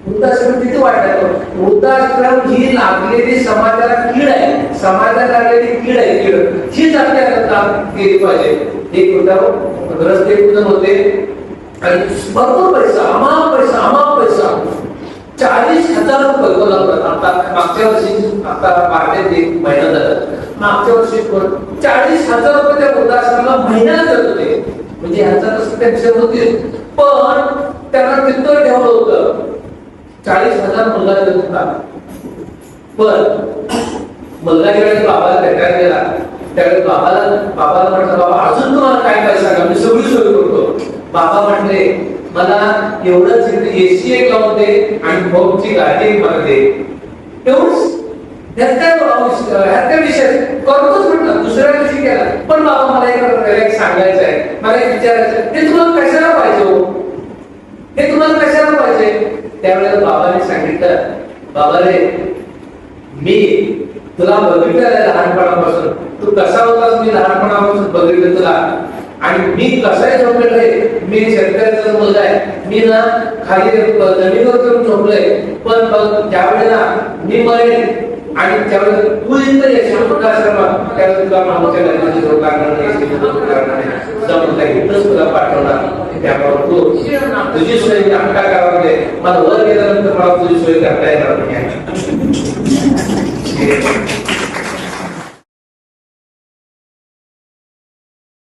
वृद्धाश्रम किती वाईट आहे. वृद्धाश्रम ही लागलेली समाजाला कीड आहे, समाजाला लागलेली कीड आहे. कीड हीच आपल्याला केली पाहिजे. एक रस्ते पूजन होते आणि भरपूर पैसा, अमाप पैसा 40,000 रुपये कोल्हापुरात. आता मागच्या वर्षी, आता बाराव्यात एक महिना झाला, मागच्या वर्षी 40,000 रुपये त्या वृद्धाश्रमाला महिन्याला देत होते. म्हणजे ह्याचा कसं टेन्शन होते, पण त्यांना तिथं ठेवलं होतं. 40,000 मुलगा देत होता. पण मुलगा गेला, बाबाला भेटायला गेला. त्यावेळेस बाबाला म्हटलं, बाबा अजून तुम्हाला काय काय सांगा, मी सगळी सोय करतो. बाबा म्हटले, मला एवढंच एसी एक लावून दे आणि भाऊची गाडी मला दे. एवढंच. ह्यात काय विषय करतोच म्हटलं. दुसऱ्या दिवशी केला, पण बाबा मला एक सांगायचं आहे, मला एक विचारायचं आहे, हे तुम्हाला कशाला पाहिजे हो, हे तुम्हाला कशाला पाहिजे. त्यावेळेला बाबाने सांगितलं, बाबा रे, मी तुला बघितलं लहानपणापासून, तू कसा होतास मी लहानपणापासून बघितलं तुला. आणि मी कसाही झोपलेलो आहे, मी शेतकऱ्याचा मुलगा आहे. मी ना खाली जमिनीवर करून झोपलोय, पण त्यावेळेला मी मरेन आणि त्यावेळेस तू इथं येशील वृद्धाश्रमात, त्यावेळेस तुला मामाच्या लग्नाची झोप लागणार नाही, इथंच तुला पाठवणार. त्यामुळे तू तुझी सोय आमका करावी, मला वर गेल्यानंतर मला तुझी सोय करता येणार नाही.